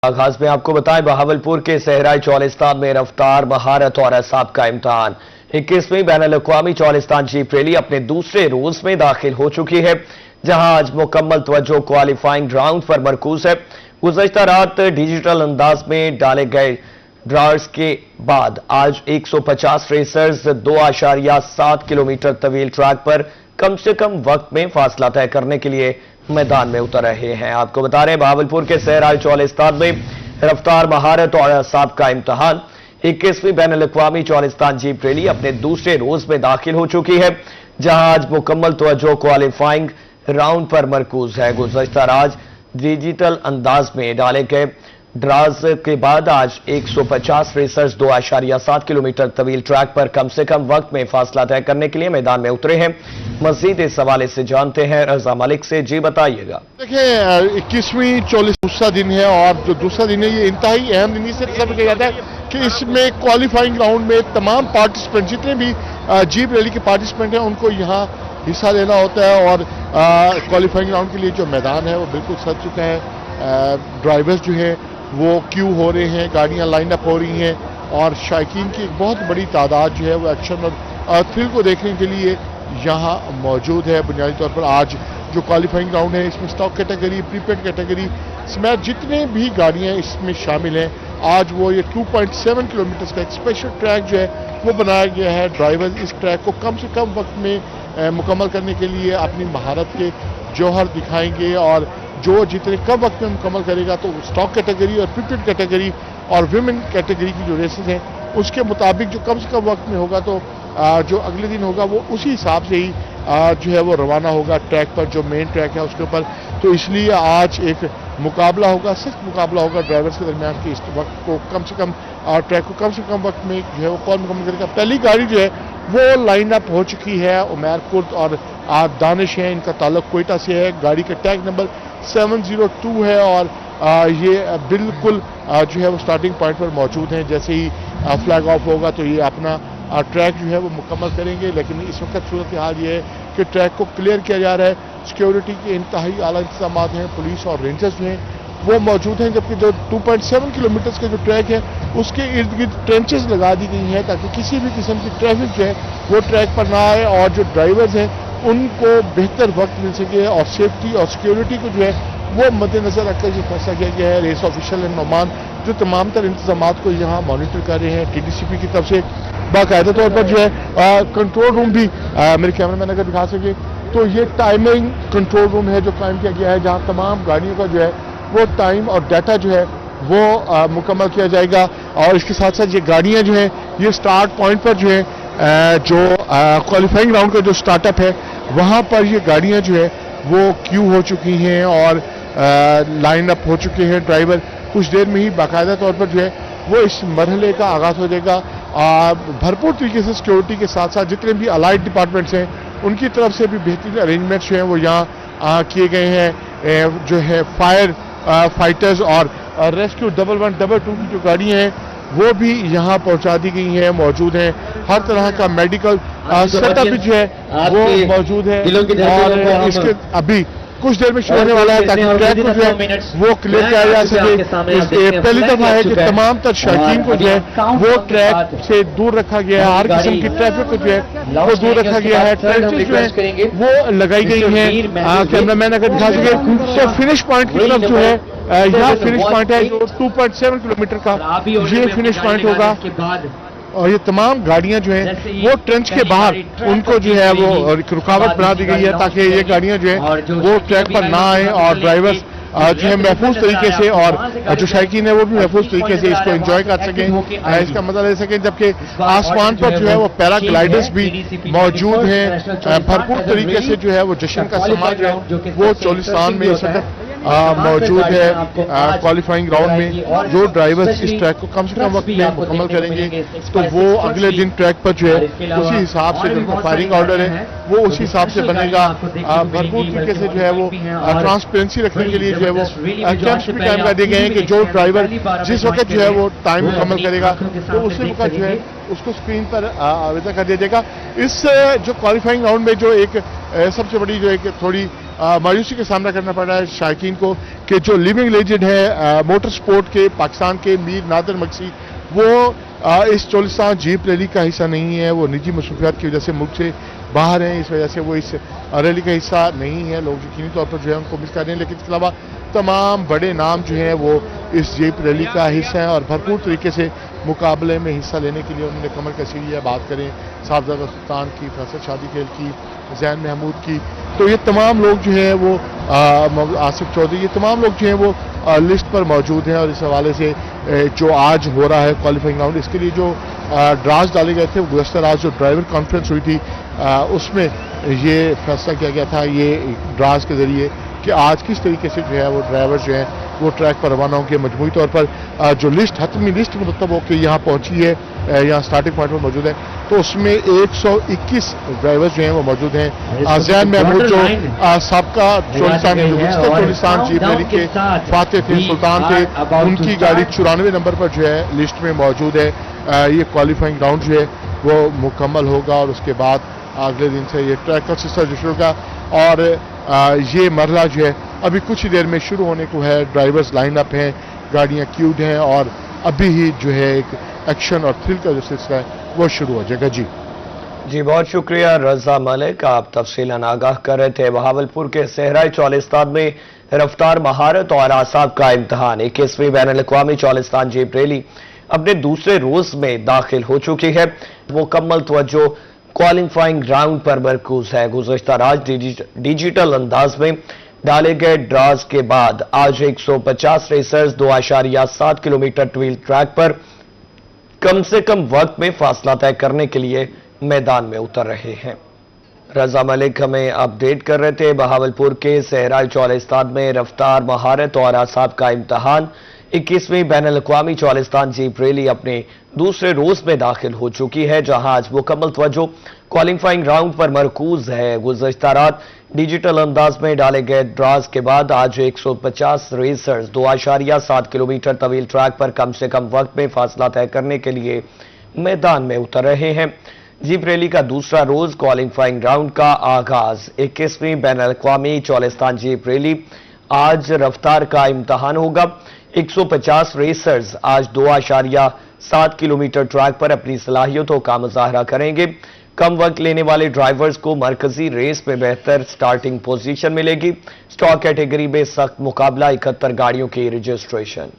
आगाज में आपको बताएं, बहावलपुर के सहराई चौलिस्तान में रफ्तार, महारत और एहसाब का इम्तहान। 21वीं बैनुल-अक़वामी चौलिस्तान जीप रैली अपने दूसरे रोज में दाखिल हो चुकी है, जहां आज मुकम्मल तवज्जो क्वालिफाइंग राउंड पर मरकूज है। गुज़श्ता रात डिजिटल अंदाज में डाले गए ड्रार्स के बाद आज 150 रेसर्स 2.7 किलोमीटर तवील ट्रैक पर कम से कम वक्त में फासला तय करने के लिए मैदान में उतर रहे हैं। आपको बता रहे हैं, बहावलपुर के सहराई चौलिस्तान में रफ्तार, महारत और एहसाब का इम्तहान। 21वीं बैनुल-अक़वामी चौलिस्तान जीप रैली अपने दूसरे रोज में दाखिल हो चुकी है, जहां आज मुकम्मल तवज्जो क्वालिफाइंग राउंड पर मरकूज है। गुज़श्ता रात डिजिटल अंदाज में डाले गए ड्राज के बाद आज 150 रेसर्स 2.7 किलोमीटर तवील ट्रैक पर कम से कम वक्त में फासला तय करने के लिए मैदान में उतरे हैं। मजीद इस हवाले से जानते हैं रजा मलिक से। जी बताइएगा। देखिए, 21वीं 40 दूसरा दिन है और जो दूसरा दिन है ये इंतहाई अहम दिन से सब कहा जाता है कि इसमें क्वालिफाइंग राउंड में तमाम पार्टिसिपेंट जितने भी जीप रैली के पार्टिसिपेंट हैं उनको यहाँ हिस्सा लेना होता है और क्वालिफाइंग राउंड के लिए जो मैदान है वो बिल्कुल सज चुका है। ड्राइवर्स जो है वो क्यू हो रहे हैं, गाड़ियां लाइन अप हो रही हैं और शायकीन की एक बहुत बड़ी तादाद जो है वो एक्शन और थ्रिल को देखने के लिए यहाँ मौजूद है। बुनियादी तौर पर आज जो क्वालिफाइंग राउंड है इसमें स्टॉक कैटेगरी, प्रीपेड कैटेगरी समेत जितने भी गाड़ियाँ इसमें शामिल हैं, आज वो ये 2.7 किलोमीटर का एक स्पेशल ट्रैक जो है वो बनाया गया है। ड्राइवर इस ट्रैक को कम से कम वक्त में मुकम्मल करने के लिए अपनी महारत के जौहर दिखाएंगे और जो जितने कम वक्त में मुकम्मल करेगा तो स्टॉक कैटेगरी और प्रीपेड कैटेगरी और विमेन कैटेगरी की जो रेसेस हैं उसके मुताबिक जो कम से कम वक्त में होगा तो जो अगले दिन होगा वो उसी हिसाब से ही जो है वो रवाना होगा ट्रैक पर, जो मेन ट्रैक है उसके ऊपर। तो इसलिए आज एक मुकाबला होगा, सख्त मुकाबला होगा ड्राइवर्स के दरमियान कि इस वक्त को कम से कम ट्रैक को कम से कम वक्त में जो है वो कौन मुकम्मल करेगा। पहली गाड़ी जो है वो लाइन अप हो चुकी है, उमैर कुर्द और दानिश है, इनका ताल्लुक कोयटा से है। गाड़ी का टैग नंबर 702 है और ये बिल्कुल जो है वो स्टार्टिंग पॉइंट पर मौजूद हैं। जैसे ही फ्लैग ऑफ होगा तो ये अपना ट्रैक जो है वो मुकम्मल करेंगे। लेकिन इस वक्त सूरत हाल ये है कि ट्रैक को क्लियर किया जा रहा है, सिक्योरिटी के इंतहाई आला इंतजाम हैं, पुलिस और रेंजर्स जो हैं वो मौजूद हैं। जबकि जो 2.7 किलोमीटर का जो ट्रैक है उसके इर्द गिर्द ट्रेंचेस लगा दी गई हैं ताकि किसी भी किस्म की ट्रैफिक जो है वो ट्रैक पर ना आए और जो ड्राइवर्स हैं उनको बेहतर वक्त मिल सके और सेफ्टी और सिक्योरिटी को जो है वो मद्देनजर रखकर ये फैसला किया गया है। रेस ऑफिशियल नोमान जो तमाम तर इंतजाम को यहाँ मॉनिटर कर रहे हैं। TDCP की तरफ से बाकायदा तौर पर जो है कंट्रोल रूम भी मेरे कैमरा मैन अगर दिखा सके तो ये टाइमिंग कंट्रोल रूम है जो कायम किया गया है, जहाँ तमाम गाड़ियों का जो है वो टाइम और डाटा जो है वो मुकम्मल किया जाएगा। और इसके साथ साथ ये गाड़ियाँ जो हैं ये स्टार्ट पॉइंट पर जो है जो क्वालिफाइंग राउंड का जो स्टार्टअप है वहाँ पर ये गाड़ियाँ जो है वो क्यू हो चुकी हैं और लाइन अप हो चुके हैं। ड्राइवर कुछ देर में ही बाकायदा तौर पर जो है वो इस मरहले का आगाज़ हो जाएगा। भरपूर तरीके से सिक्योरिटी के साथ साथ जितने भी अलाइड डिपार्टमेंट्स हैं उनकी तरफ से भी बेहतरीन अरेंजमेंट्स जो हैं वो यहाँ किए गए हैं। जो है फायर फाइटर्स और रेस्क्यू 112 की जो गाड़ियाँ हैं वो भी यहाँ पहुँचा दी गई हैं, मौजूद हैं। हर तरह का मेडिकल सेटअप भी जो है वो मौजूद है और इसके अभी कुछ देर में शुरू होने वाला है ताकि ट्रैक को जो है वो क्लियर किया जा सके। पहली दफा है कि तमाम तर शौकीन को जो है वो ट्रैक से दूर रखा गया है, हर किस्म की ट्रैफिक को जो है वो दूर रखा गया है। ट्रेंचेस जो है वो लगाई गई हैं। कैमरामैन अगर दिखा सके तो फिनिश पॉइंट की तरफ जो है यहाँ फिनिश पॉइंट है जो 2.7 किलोमीटर का ये फिनिश पॉइंट होगा और ये तमाम गाड़ियां जो हैं वो ट्रेंच के बाहर उनको जो है वो रुकावट बना दी गई है ताकि ये गाड़ियां जो है वो ट्रैक पर ना आए और ड्राइवर्स जो है महफूज तरीके से और जो शायकीन है वो भी महफूज तरीके से इसको एंजॉय कर सकें, इसका मजा ले सकें। जबकि आसमान पर जो है वो पैराग्लाइडर्स भी मौजूद हैं। भरपूर तरीके से जो है वो जश्न का समाज जो है वो चौलिस्तान में इस वक्त मौजूद है। क्वालिफाइंग राउंड में जो ड्राइवर्स इस ट्रैक को कम से कम वक्त में मुकम्मल करेंगे तो वो अगले दिन ट्रैक पर जो है उसी हिसाब से जो फायरिंग ऑर्डर है वो उसी हिसाब से बनेगा। भरपूर तरीके से जो है वो ट्रांसपेरेंसी रखने के लिए जो है वो कैंप्स भी कायम कर दिए गए हैं कि जो ड्राइवर जिस वक्त जो है वो टाइम मुकम्मल करेगा तो उसी वक्त जो है उसको स्क्रीन पर आवेदन कर दिया जाएगा। इस जो क्वालिफाइंग राउंड में जो एक सबसे बड़ी जो एक थोड़ी मायूसी का सामना करना पड़ रहा है शायकीन को कि जो लिविंग लेजेंड है मोटर स्पोर्ट के पाकिस्तान के मीर नादर मक्सी वो इस चोलिस्तान जीप रैली का हिस्सा नहीं है। वो निजी मसरूफियात की वजह से मुल्क से बाहर हैं, इस वजह से वो इस रैली का हिस्सा नहीं है। लोग यकीनी तौर पर जो है उनको मिस कर रहे हैं, लेकिन इसके अलावा तमाम बड़े नाम जो हैं वो इस जीप रैली का हिस्सा हैं और भरपूर तरीके से मुकाबले में हिस्सा लेने के लिए उन्होंने कमर कसी है। बात करें साहबजादा सुल्तान की, फैसल शादी खेल की, जैन महमूद की, तो ये तमाम लोग जो हैं वो आसिफ चौधरी, ये तमाम लोग जो हैं वो लिस्ट पर मौजूद हैं। और इस हवाले से जो आज हो रहा है क्वालिफाइंग राउंड, इसके लिए जो ड्राज डाले गए थे वो गुज़श्ता रात जो ड्राइवर कॉन्फ्रेंस हुई थी उसमें ये फैसला किया गया था ये ड्राज के जरिए कि आज किस तरीके से जो है वो ड्राइवर जो हैं वो ट्रैक पर रवाना होंगे। मजमूई तौर पर जो लिस्ट हतमी लिस्ट मुरतब होकर यहाँ पहुंची है, यहाँ स्टार्टिंग पॉइंट पर मौजूद है, तो उसमें 121 ड्राइवर्स जो हैं वो मौजूद हैं। जैन महमूद जो सबका चोलिस्तान जीप रैली के फातेह थे, सुल्तान थे, उनकी गाड़ी 94 नंबर पर जो है लिस्ट में मौजूद है। ये क्वालिफाइंग राउंड जो है वो मुकम्मल होगा और उसके बाद अगले दिन से ये ट्रैक का सिलसिला जो शुरू होगा और ये मरला जो है अभी कुछ ही देर में शुरू होने को है। ड्राइवर्स लाइन अप हैं, गाड़ियां क्यूड हैं और अभी ही जो है एक एक्शन और थ्रिल का जो सिलसिला है वो शुरू हो जाएगा। जी बहुत शुक्रिया रजा मलिक, आप तफसीलन आगाह कर रहे थे। बहावलपुर के सहराई चौलिस्तान में रफ्तार, महारत और आसाब का इम्तहान 21वीं बैनुल-अक़वामी चौलिस्तान जीप रैली अपने दूसरे रोज में दाखिल हो चुकी है। मुकम्मल तवज्जो क्वालिफाइंग राउंड पर मरकूज है। गुज़श्ता रात डिजिटल अंदाज में डाले गए ड्राज के बाद आज 150 रेसर्स 2.7 किलोमीटर ट्वील ट्रैक पर कम से कम वक्त में फासला तय करने के लिए मैदान में उतर रहे हैं। रजा मलिक हमें अपडेट कर रहे थे। बहावलपुर के सहराई चौलिस्तान में रफ्तार, महारत और आसाब का इम्तहान 21वीं बैनुल-अक़वामी चौलिस्तान जीप रैली अपने दूसरे रोज में दाखिल हो चुकी है, जहां आज मुकम्मल तवज्जो क्वालिफाइंग राउंड पर मरकूज है। गुज़श्ता रात डिजिटल अंदाज में डाले गए ड्राज के बाद आज 150 रेसर्स 2.7 किलोमीटर तवील ट्रैक पर कम से कम वक्त में फासला तय करने के लिए मैदान में उतर रहे हैं। जीप रैली का दूसरा रोज क्वालिफाइंग राउंड का आगाज 21वीं बैनुल-अक़वामी चौलिस्तान जीप रैली आज रफ्तार का इम्तहान होगा। 150 रेसर्स आज 2.7 किलोमीटर ट्रैक पर अपनी सलाहियतों का मुजाहरा करेंगे। कम वक्त लेने वाले ड्राइवर्स को मरकजी रेस में बेहतर स्टार्टिंग पोजीशन मिलेगी। स्टॉक कैटेगरी में सख्त मुकाबला, 71 गाड़ियों की रजिस्ट्रेशन।